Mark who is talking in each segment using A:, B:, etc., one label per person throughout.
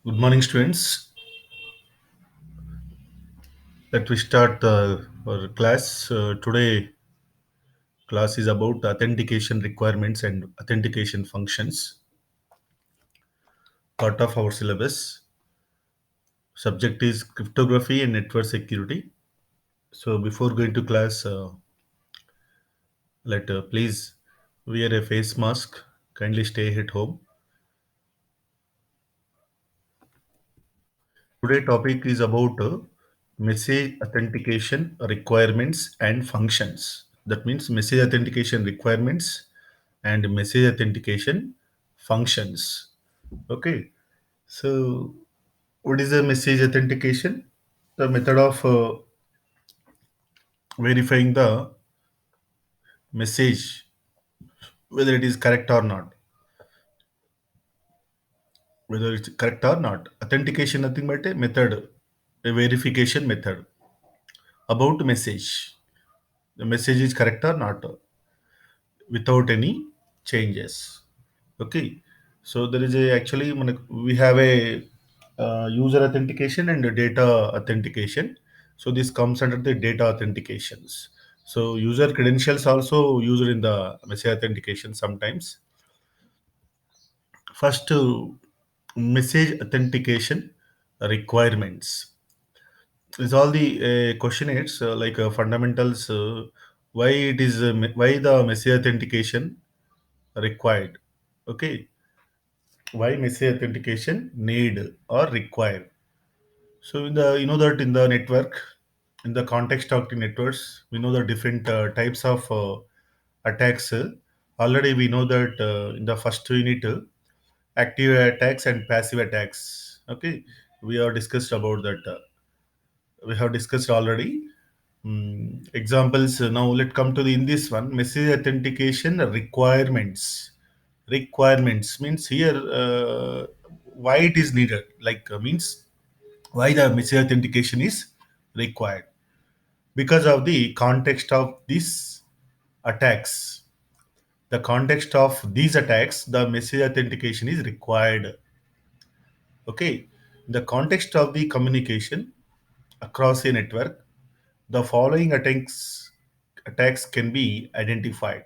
A: Good morning, students. Let we start our class. Today, class is about authentication requirements and authentication functions. Part of our syllabus. Subject is cryptography and network security. So, before going to class, let please wear a face mask. Kindly stay at home. Today, topic is about message authentication requirements and functions. That means message authentication requirements and message authentication functions. Okay, so what is the message authentication? The method of verifying the message whether it is correct or not. Whether it's correct or not. Authentication nothing but a method, a verification method about message. The message is correct or not without any changes. Okay, so there is a actually we have a user authentication and a data authentication. So this comes under the data authentications. So user credentials also used in the message authentication sometimes. First, message authentication requirements. Is all the questionnaires like fundamentals. Why it is why the message authentication required? Okay, why message authentication need or required? So in the that in the network, in the context of the networks, we know the different types of attacks. Already we know that in the first unit, active attacks and passive attacks. Okay, we have discussed about that. We have discussed already. Examples. Now let's come to the in this one message authentication requirements. Requirements means here why it is needed. Like means why the message authentication is required because of the context of these attacks. The context of these attacks, the message authentication is required. Okay, in the context of the communication across a network, the following attacks can be identified.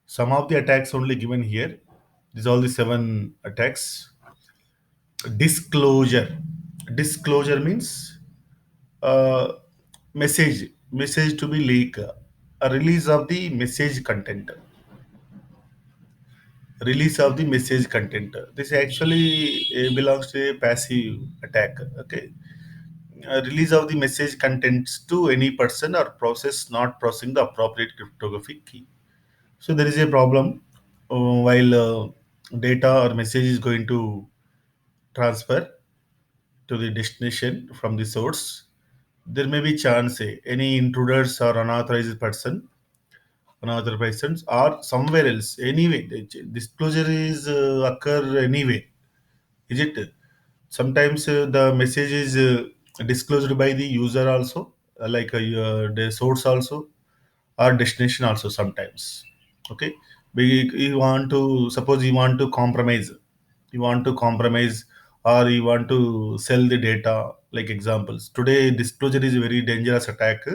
A: Some of the attacks only given here. These are all the seven attacks. Disclosure. Disclosure means uh, message to be leak, a release of the message content, release of the message content. This actually belongs to a passive attack. Okay, release of the message contents to any person or process not processing the appropriate cryptographic key. So there is a problem while data or message is going to transfer to the destination from the source. There may be chance any intruders or unauthorized persons or somewhere else. Anyway, the disclosure is occur anyway. Is it? Sometimes the message is disclosed by the user also, like the source also, or destination also sometimes. Okay, you want to suppose you want to compromise or you want to sell the data. Like examples, today disclosure is a very dangerous attack.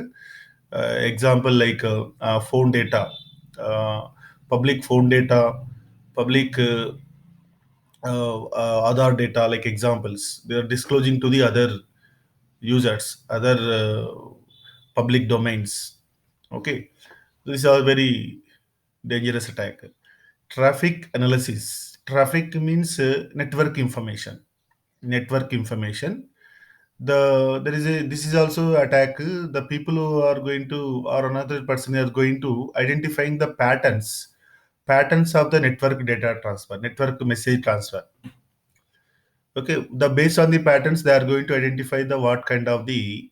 A: Example like phone data, uh, public phone data, public other data. Like examples, they are disclosing to the other users, other public domains. Okay, these are very dangerous attack. Traffic analysis. Traffic means network information. Network information. There is a this is also attack. The people who are going to or another person are going to identifying the patterns of the network data transfer, network message transfer. Okay, the based on the patterns they are going to identify the what kind of the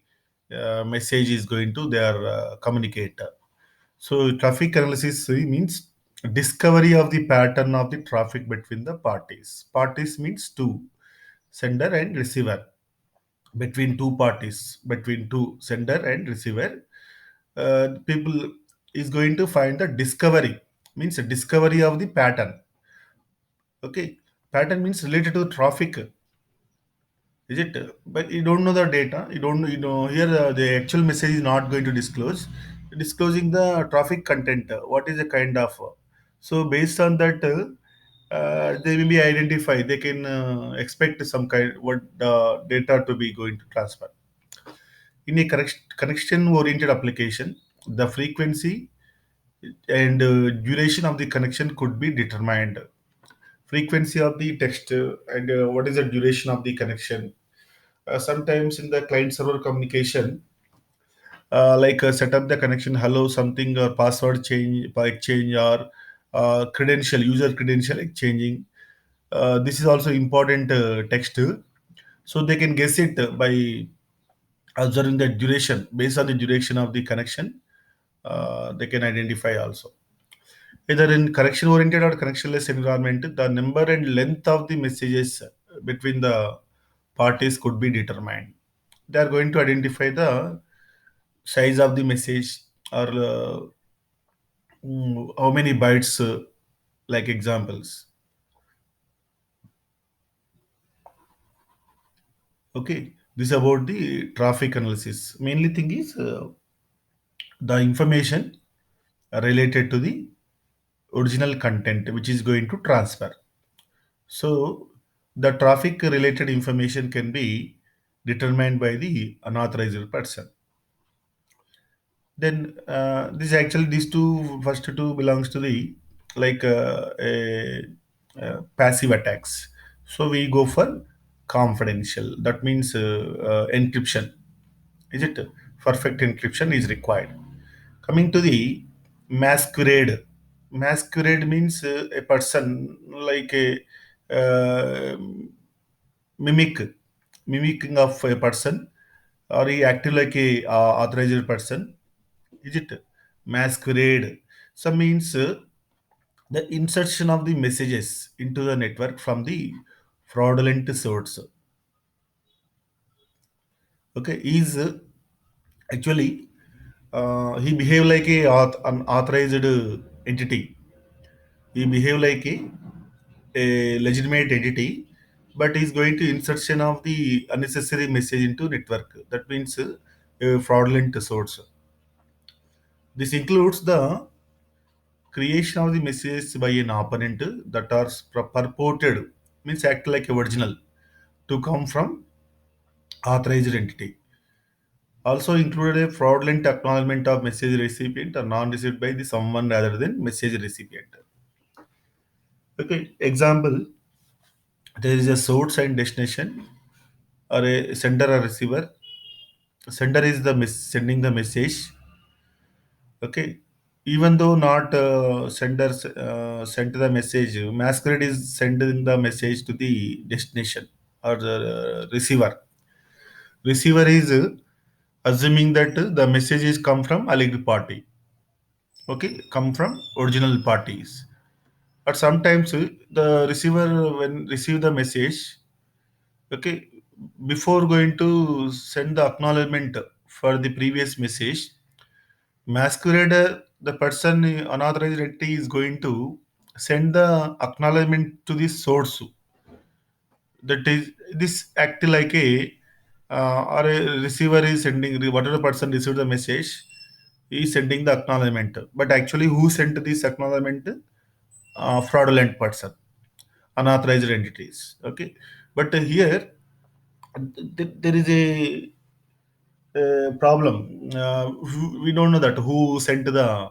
A: message is going to their communicator. So traffic analysis means discovery of the pattern of the traffic between the parties. Parties means two, sender and receiver. Between two parties, between two sender and receiver, people is going to find the discovery means a discovery of the pattern. Okay, pattern means related to traffic. Is it? But you don't know the data. You don't. You know here the actual message is not going to disclose. Disclosing the traffic content. What is the kind of? So based on that, they will be identified. They can expect some kind what data to be going to transfer. In a connection oriented application, the frequency and duration of the connection could be determined. Frequency of the text and what is the duration of the connection. Sometimes in the client server communication, set up the connection, hello something, or password change, exchange, or credential, user credential exchanging. This is also important text, so they can guess it by observing the duration. Based on the duration of the connection, they can identify also. Either in connection oriented or connectionless environment, the number and length of the messages between the parties could be determined. They are going to identify the size of the message, or how many bytes, like examples. Okay, this is about the traffic analysis. Mainly thing is the information related to the original content which is going to transfer. So the traffic related information can be determined by the unauthorized person. Then this actually, these two first two belongs to the like passive attacks. So we go for confidential. That means encryption. Is it? Perfect encryption is required. Coming to the masquerade. Masquerade means a person like a mimic, mimicking of a person, or he acted like a authorized person. Is it? Masquerade. So means the insertion of the messages into the network from the fraudulent source. Okay, is actually he behave like a an authorized entity. He behave like a legitimate entity, but is going to insertion of the unnecessary message into network. That means a fraudulent source. This includes the creation of the messages by an opponent that are purported, means act like original, to come from authorized entity. Also included a fraudulent acknowledgement of message recipient or non-received by the someone rather than message recipient. Okay, example, there is a source and destination, or a sender or receiver. Sender is the sending the message. Okay, even though not senders sent the message, masquerade is sending the message to the destination or the receiver. Receiver is assuming that the message is come from alleged party. Okay, come from original parties. But sometimes the receiver when receive the message, okay, before going to send the acknowledgement for the previous message, masquerade, the person unauthorized entity is going to send the acknowledgement to the source. That is, this act like a or a receiver is sending, whatever person received the message, he is sending the acknowledgement. But actually, who sent this acknowledgement? Fraudulent person, unauthorized entities. Okay, but here there is a problem. We don't know that who sent the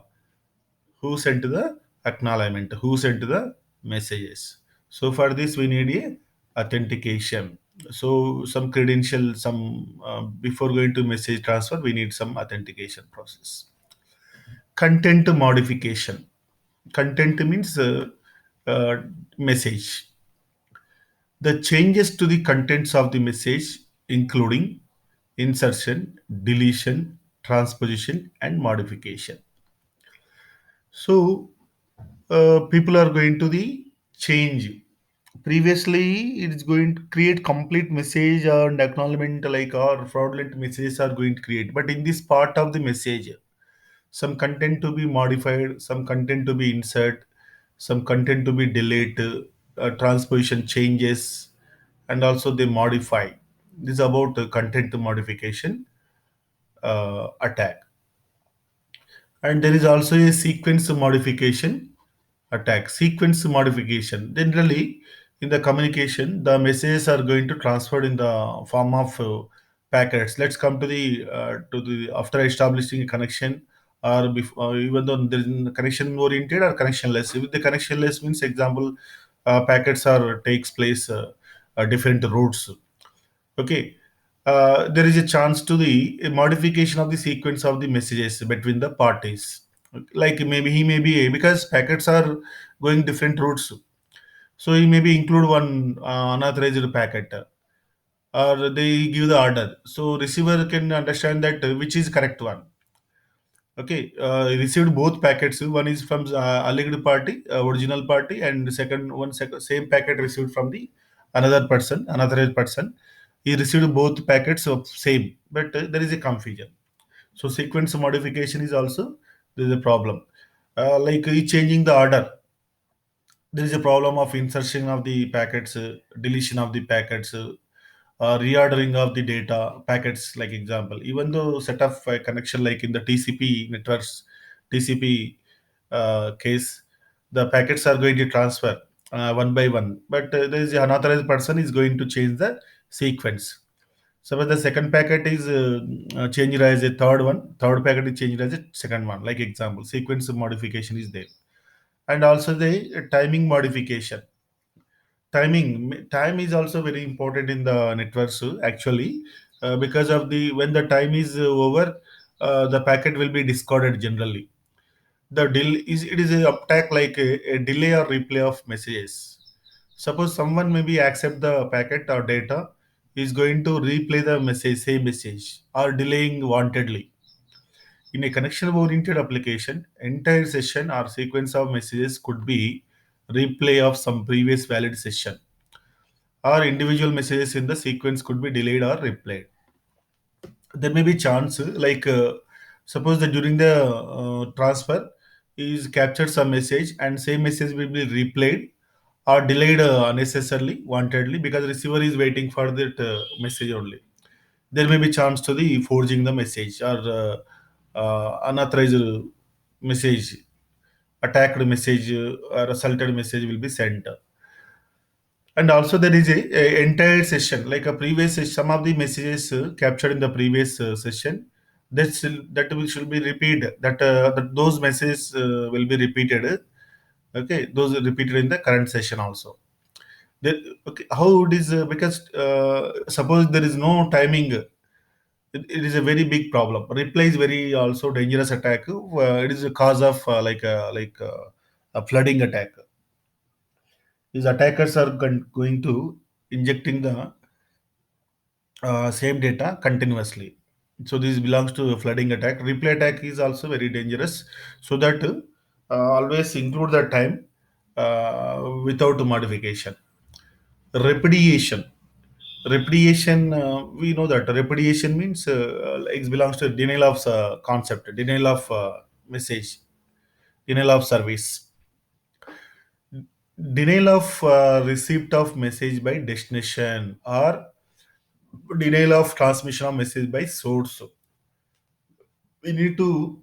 A: acknowledgement, who sent the messages. So for this, we need a authentication. So some credential, some before going to message transfer, we need some authentication process. Content modification. Content means uh, message. The changes to the contents of the message, including insertion, deletion, transposition, and modification. So people are going to the change. Previously, it is going to create complete message and acknowledgement, like, or fraudulent messages are going to create. But in this part of the message, some content to be modified, some content to be insert, some content to be delete, transposition changes, and also they modify. This is about content modification attack. And there is also a sequence modification attack. Sequence modification. Generally, in the communication, the messages are going to transfer in the form of packets. Let's come to the after establishing a connection, or before, even though there is a connection oriented or connectionless. If the connectionless means, example, packets are takes place different routes. Okay, there is a chance to the a modification of the sequence of the messages between the parties. Like maybe he may be because packets are going different routes, so he maybe include one unauthorized packet, or they give the order. So receiver can understand that which is correct one. Okay, he received both packets. One is from alleged party, original party, and the same packet received from the another person, another person. He received both packets of same, but there is a confusion. So sequence modification is also there is a problem. Like changing the order, there is a problem of insertion of the packets, deletion of the packets, reordering of the data packets. Like example, even though set of connection like in the TCP networks, TCP case, the packets are going to transfer one by one, but there is an unauthorized person is going to change the sequence. So when the second packet is changed as a third packet is changed as a second one. Like example, sequence modification is there, and also the timing modification. Time is also very important in the networks actually, because of the when the time is over, the packet will be discarded generally. The del is it is a attack like a delay or replay of messages. Suppose someone maybe accept the packet or data, is going to replay the message, same message, or delaying wantedly. In a connection oriented application, entire session or sequence of messages could be replay of some previous valid session, or individual messages in the sequence could be delayed or replayed. There may be chance like suppose that during the transfer is captured some message, and same message will be replayed or delayed unnecessarily wantedly, because receiver is waiting for that message only. There may be chance to the forging the message, or unauthorized message, attacked message, or assaulted message will be sent. And also there is a entire session like a previous some of the messages captured in the previous session, should be repeated, that those messages will be repeated. Okay, those are repeated in the current session also. Okay, how it is because suppose there is no timing, it is a very big problem. Reply is very also dangerous attack. It is a cause of a flooding attack. These attackers are going to injecting the same data continuously. So this belongs to a flooding attack. Replay attack is also very dangerous. So that always include the time without modification. Repudiation. Repudiation. We know that repudiation means it belongs to denial of concept, denial of message, denial of service, denial of receipt of message by destination, or denial of transmission of message by source. We need to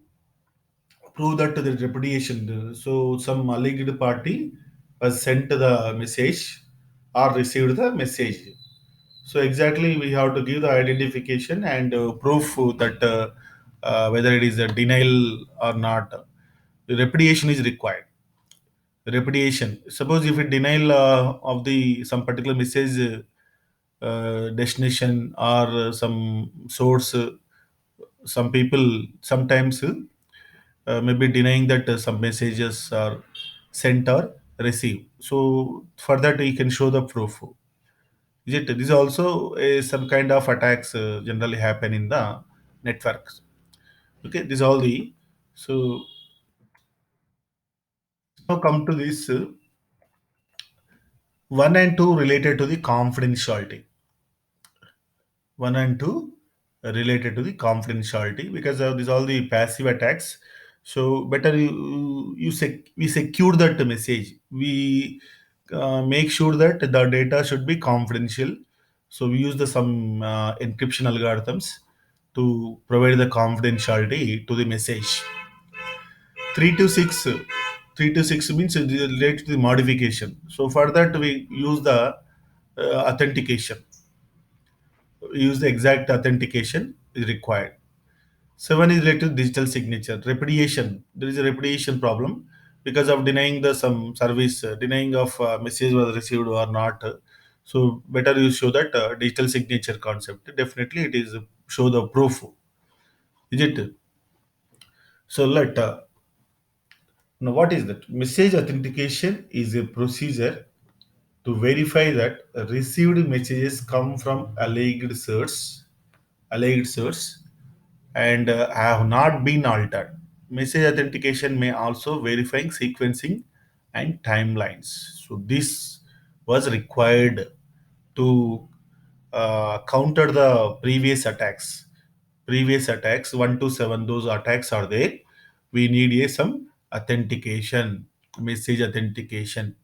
A: prove that the repudiation. So some alleged party has sent the message or received the message. So exactly we have to give the identification and proof that whether it is a denial or not. The repudiation is required. Repudiation. Suppose if a denial of the some particular message destination or some source, some people sometimes maybe denying that some messages are sent or received. So for that you can show the proof. Is it? This is also some kind of attacks generally happen in the networks. Okay, this is all the. So now come to this one and two related to the confidentiality. One and two related to the confidentiality, because these all the passive attacks. So better we secure that message. We make sure that the data should be confidential. So we use the some encryption algorithms to provide the confidentiality to the message. 3 to 6, 3 to 6 means it is related to the modification. So for that we use the authentication. We use the exact authentication is required. 7 is related to digital signature. Repudiation. There is a repudiation problem because of denying the some service, denying of message was received or not. So better you show that digital signature concept. Definitely it is show the proof. Is it? So let now what is that? Message authentication is a procedure to verify that received messages come from alleged source and have not been altered. Message authentication may also verifying sequencing and timelines. So this was required to counter the previous attacks. Previous attacks 1 to 7, those attacks are there. We need a some authentication, message authentication.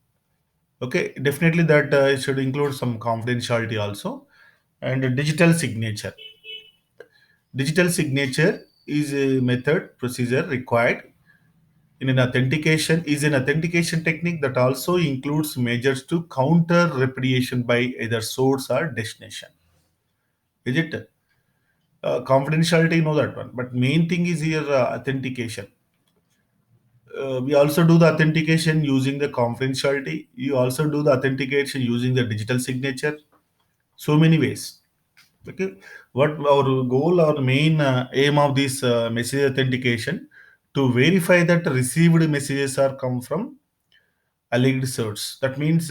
A: Okay, definitely that it should include some confidentiality also, and a digital signature. Digital signature is a method procedure required in an authentication is an authentication technique that also includes measures to counter repudiation by either source or destination. Is it? Confidentiality, know that one. But main thing is here authentication. We also do the authentication using the confidentiality. You also do the authentication using the digital signature. So many ways. Okay, what our goal or main aim of this message authentication to verify that received messages are come from alleged source. That means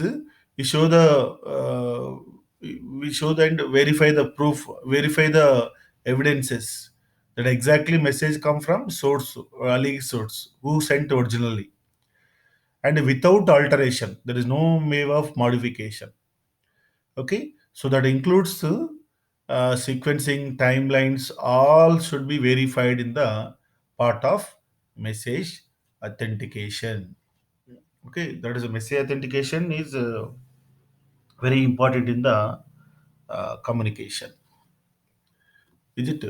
A: we show the we show and verify the proof, verify the evidences that exactly message come from source or alleged source who sent originally, and without alteration. There is no way of modification. Okay, so that includes sequencing timelines. All should be verified in the part of message authentication. Okay, that is a message authentication is very important in the communication. Is it?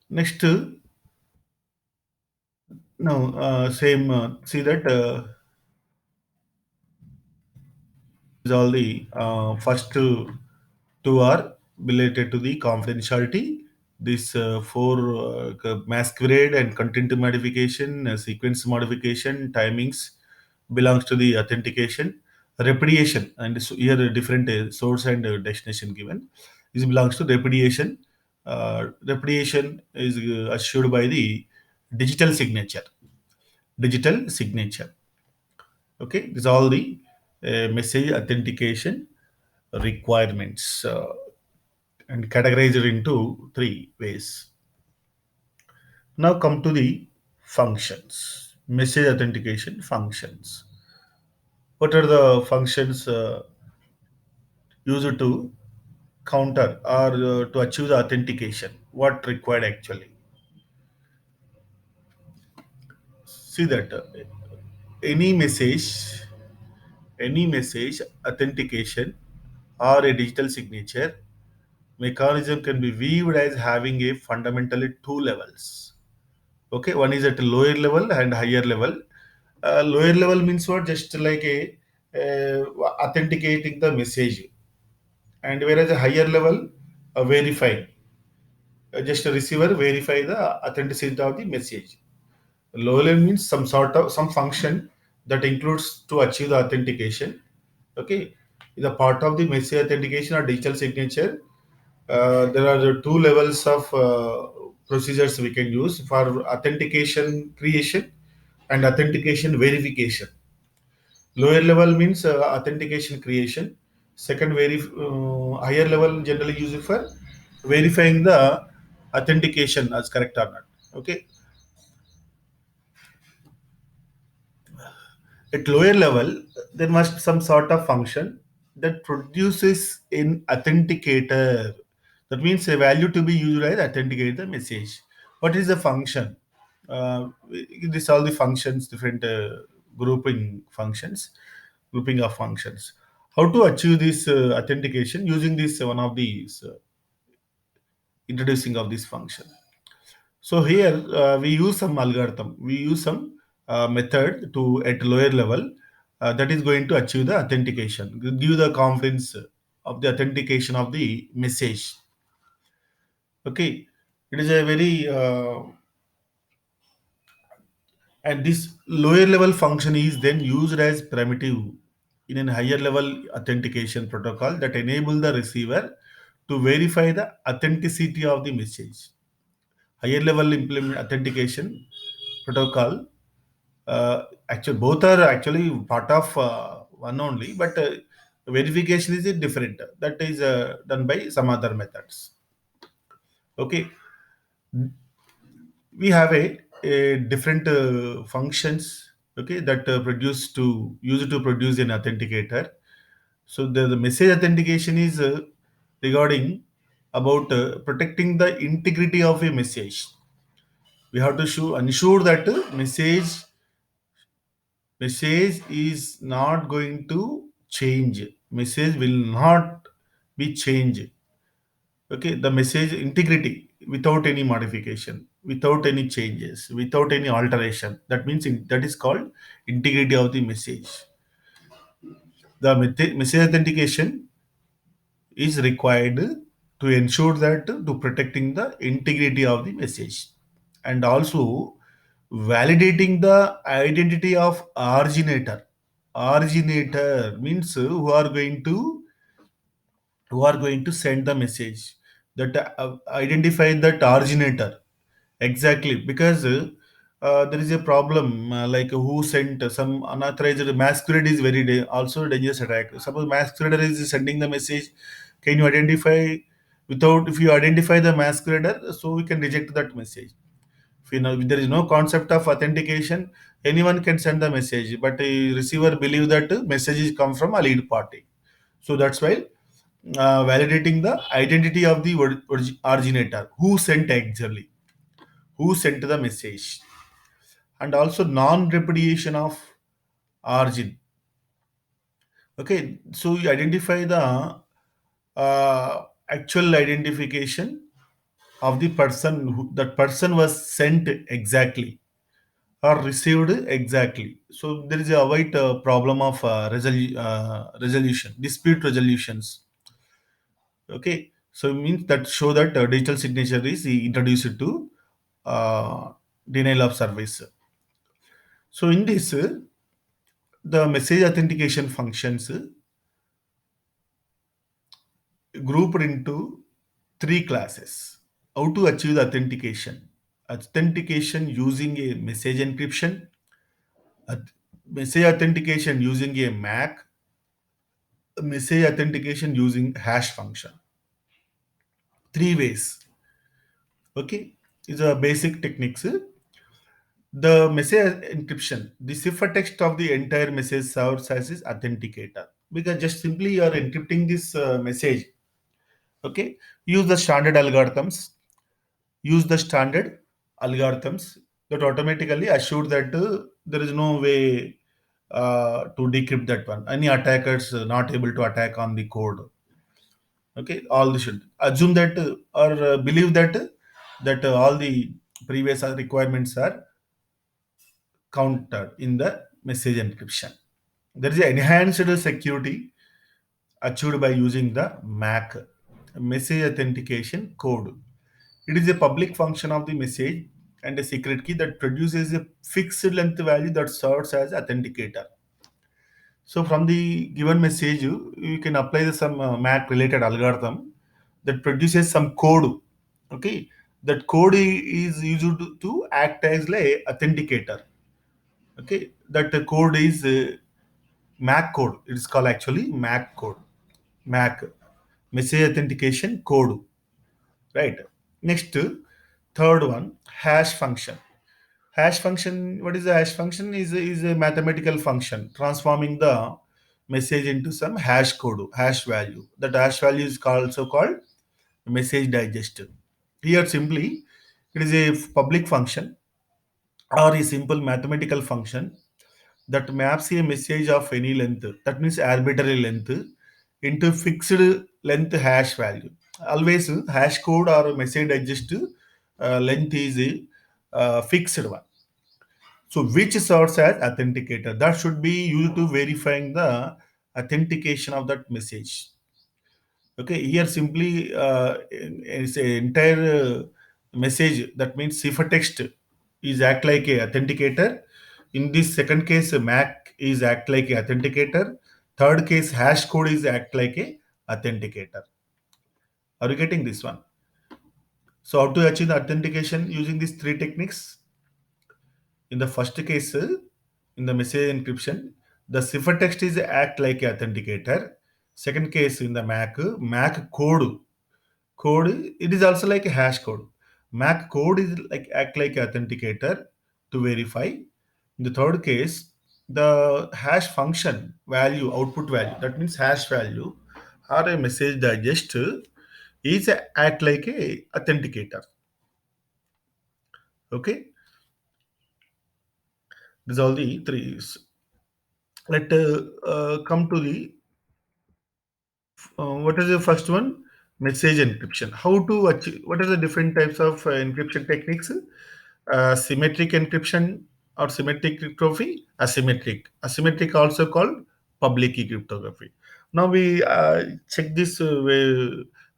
A: Next, no, same. See that is all the first two are related to the confidentiality. This four masquerade and content modification, sequence modification, timings belongs to the authentication. Repudiation, and so here a different source and destination given. This belongs to repudiation. Repudiation is assured by the digital signature. Digital signature. Okay, this is all the message authentication requirements and categorized into three ways. Now come to the functions. Message authentication functions. What are the functions used to counter or to achieve the authentication? What required actually? See that any message, any message authentication or a digital signature mechanism can be viewed as having a fundamentally two levels. Okay, one is at a lower level and higher level. Lower level means what? Just like a authenticating the message, and whereas a higher level, verifying, just a receiver verify the authenticity of the message. Lower level means some sort of some function that includes to achieve the authentication. Okay, the part of the message authentication or digital signature. There are the two levels of procedures we can use for authentication creation and authentication verification. Lower level means authentication creation. Second, higher level generally used for verifying the authentication as correct or not. Okay, at lower level, there must be some sort of function that produces an authenticator. That means a value to be used as authenticate the message. What is the function? This all the functions, different grouping functions, grouping of functions. How to achieve this authentication using this one of these introducing of this function. So here we use some algorithm, we use some method to at lower level that is going to achieve the authentication, give the confidence of the authentication of the message. Okay, it is a very and this lower level function is then used as primitive in a higher level authentication protocol that enable the receiver to verify the authenticity of the message. Higher level implement authentication protocol, actually both are actually part of one only, but verification is different. That is done by some other methods. Okay, we have a different functions. Okay, that produce to use to produce an authenticator. So the message authentication is regarding about protecting the integrity of a message. We have to ensure that message is not going to change. Message will not be changed. Okay, the message integrity without any modification, without any changes, without any alteration. That means that is called integrity of the message. The message authentication is required to ensure that to protecting the integrity of the message and also validating the identity of originator. Originator means who are going to send the message, that identify that originator exactly, because there is a problem like who sent some unauthorized masquerade is very also dangerous attack. Suppose masquerader is sending the message, can you identify without, if you identify the masquerader, so we can reject that message. If you know, if there is no concept of authentication, anyone can send the message, but a receiver believe that message is come from a lead party. So that's why validating the identity of the originator, who sent actually, who sent the message, and also non-repudiation of origin. Okay, so you identify the actual identification of the person who that person was sent exactly or received exactly. So there is a avoid problem of resolution, dispute resolutions. Okay, so it means that show that digital signature is introduced to uh, denial of service. So in this, the message authentication functions grouped into three classes. How to achieve the authentication? Authentication using a message encryption, auth- message authentication using a MAC, message authentication using hash function. Three ways. Okay, these are basic techniques. The message encryption, the ciphertext of the entire message serves as its authenticator, because just simply you are encrypting this message. Okay, use the standard algorithms. Use the standard algorithms that automatically assure that there is no way to decrypt that one. Any attackers not able to attack on the code. Okay, all this should assume that or believe that all the previous requirements are counted in the message encryption. There is an enhanced security achieved by using the MAC, message authentication code. It is a public function of the message and a secret key that produces a fixed length value that serves as authenticator. So from the given message, you can apply some MAC related algorithm that produces some code. Okay, that code is used to act as like authenticator. Okay, that code is MAC code. It is called actually MAC code. MAC, message authentication code. Right. Next, third one, hash function. Hash function. What is the hash function? Is a mathematical function transforming the message into some hash code, hash value. That hash value is also called message digester. Here simply, it is a public function or a simple mathematical function that maps a message of any length, that means arbitrary length, into fixed length hash value. Always hash code or message digest length is a fixed one. So which serves as authenticator? That should be used to verifying the authentication of that message. Okay, here simply it's a entire message, that means ciphertext is act like a authenticator. In this second case, MAC is act like a authenticator. Third case, hash code is act like a authenticator. Are you getting this one? So how to achieve the authentication using these three techniques? In the first case, in the message encryption, the ciphertext is act like a authenticator. Second case, in the MAC code, it is also like a hash code. MAC code is like act like authenticator to verify. In the third case, the hash function value, output value, that means hash value or a message digest is act like a authenticator. Okay, these are all the three. Let come to the what is the first one? Message encryption. How to achieve? What are the different types of encryption techniques? Symmetric encryption or symmetric cryptography. Asymmetric also called public key cryptography. Now we check this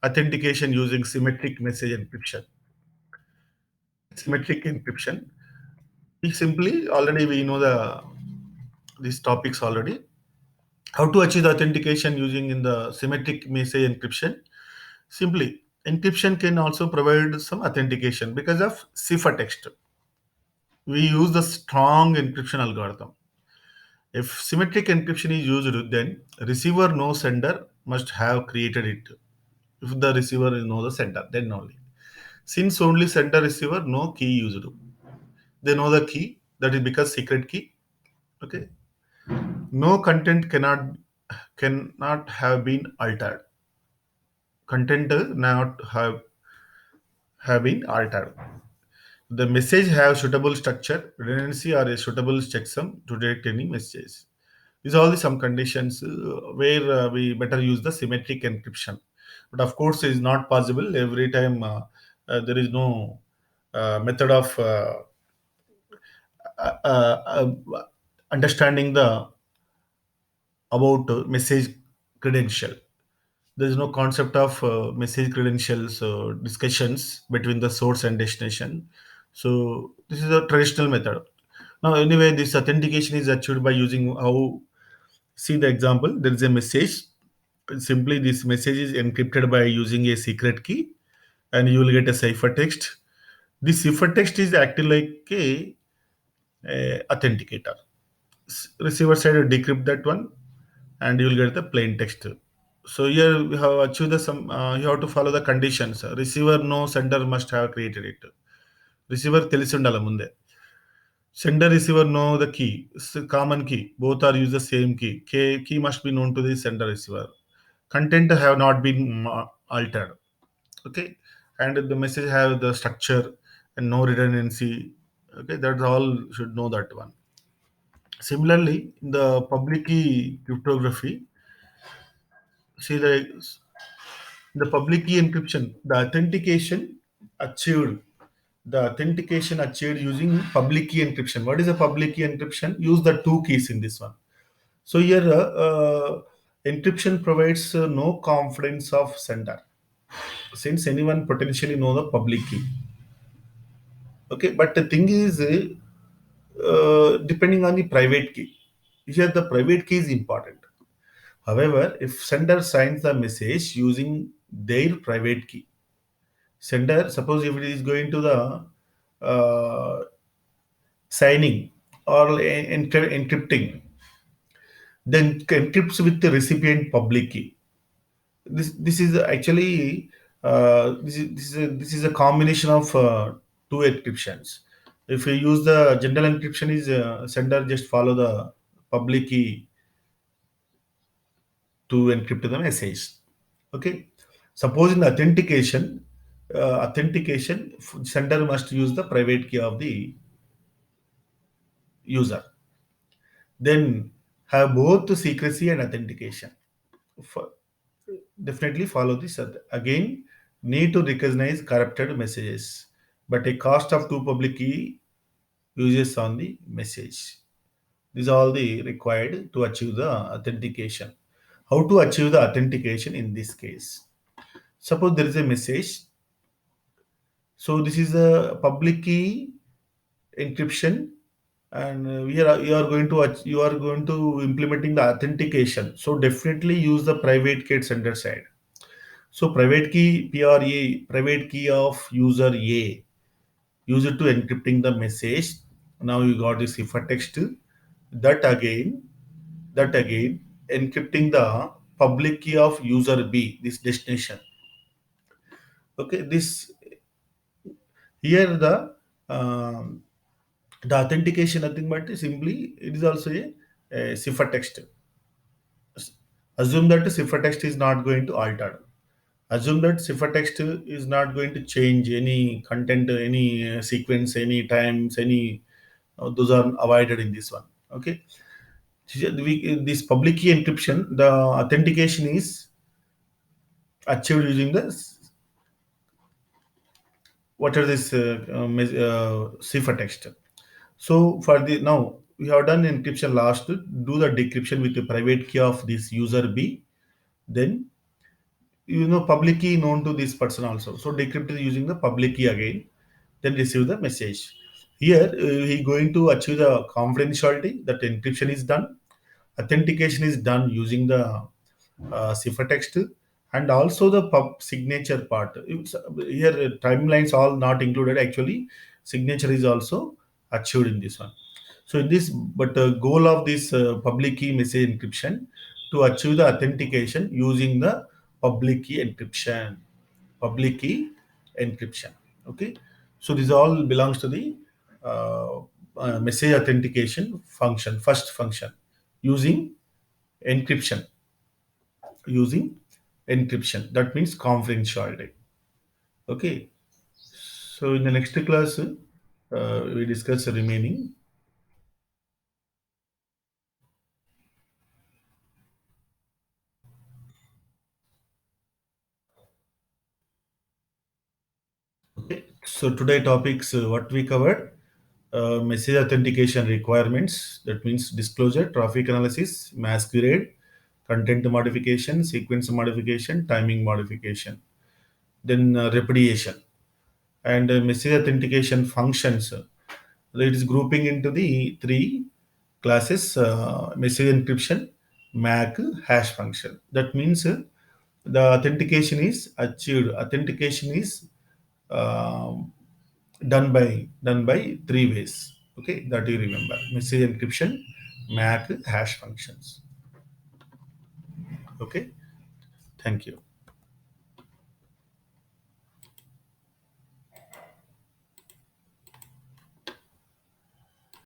A: authentication using symmetric message encryption. Symmetric encryption. We simply already we know these topics already. How to achieve the authentication using in the symmetric message encryption? Simply, encryption can also provide some authentication because of ciphertext. We use the strong encryption algorithm. If symmetric encryption is used, then receiver no sender must have created it. If the receiver know the sender, then only. Since only sender receiver no key used, they know the key, that is because secret key. Okay, no content cannot have been altered. Content not have been altered. The message have suitable structure, redundancy, or a suitable checksum to detect any messages. These are all the some conditions where we better use the symmetric encryption. But of course, it is not possible every time. There is no method of understanding the about message credential. There is no concept of message credentials discussions between the source and destination. So this is a traditional method. Now, anyway, this authentication is achieved by using how. See the example. There is a message. Simply, this message is encrypted by using a secret key, and you will get a ciphertext. This ciphertext is acting like a authenticator. Receiver side will decrypt that one, and you will get the plain text. So here we have achieved the some. You have to follow the conditions. Receiver no sender must have created it. Receiver తెలిసి ఉండాలి ముందే. Sender receiver know the key. It's a common key. Both are use the same key. Key must be known to the sender receiver. Content have not been altered. Okay, and the message have the structure and no redundancy. Okay, that's all should know that one. Similarly, in the public key cryptography, see the public key encryption, achieved authentication achieved using public key encryption. What is a public key encryption? Use the two keys in this one. So here, encryption provides no confidence of sender, since anyone potentially know the public key. Okay, but the thing is, depending on the private key, here the private key is important. However, if sender signs the message using their private key, sender, suppose if it is going to the signing or encrypting, then encrypts with the recipient public key. This is actually this is a combination of two encryptions. If you use the general encryption, is sender just follow the public key to encrypt the message. Okay, suppose in authentication, sender must use the private key of the user. then have both secrecy and authentication. F- Definitely follow this. Again, need to recognize corrupted messages, but a cost of two public key uses on the message. These are all the required to achieve the authentication. How to achieve the authentication in this case? Suppose there is a message. So this is a public key encryption, and you are going to implementing the authentication. So definitely use the private key at center side. So private key PRA, private key of user A, use it to encrypting the message. Now you got this ciphertext. That again, that again encrypting the public key of user B, this destination. Okay, this here um, the authentication nothing but simply it is also a ciphertext. Assume that ciphertext is not going to alter. Assume that ciphertext is not going to change any content, any sequence, any times, any those are avoided in this one. Okay, this public key encryption, the authentication is achieved using this what are this ciphertext. So for the now we have done encryption last. Do the decryption with the private key of this user B. Then public key known to this person also. So decrypt it using the public key again. Then receive the message. Here he going to achieve the confidentiality that encryption is done. Authentication is done using the ciphertext and also the pub signature part. Here timelines all not included. Actually, signature is also achieved in this one. So in this, but the goal of this public key message encryption to achieve the authentication using the public key encryption. Public key encryption. Okay. So this all belongs to the uh, message authentication function, first function using encryption. Using encryption. That means confidentiality. Okay. So in the next class, we discuss the remaining. Okay. So today topics what we covered: message authentication requirements. That means disclosure, traffic analysis, masquerade, content modification, sequence modification, timing modification. Then repudiation and message authentication functions. It is grouping into the three classes: message encryption, MAC, hash function. That means the authentication is achieved. Authentication is um, done by three ways. Okay, that you remember: message encryption, MAC, hash functions. Okay, thank you.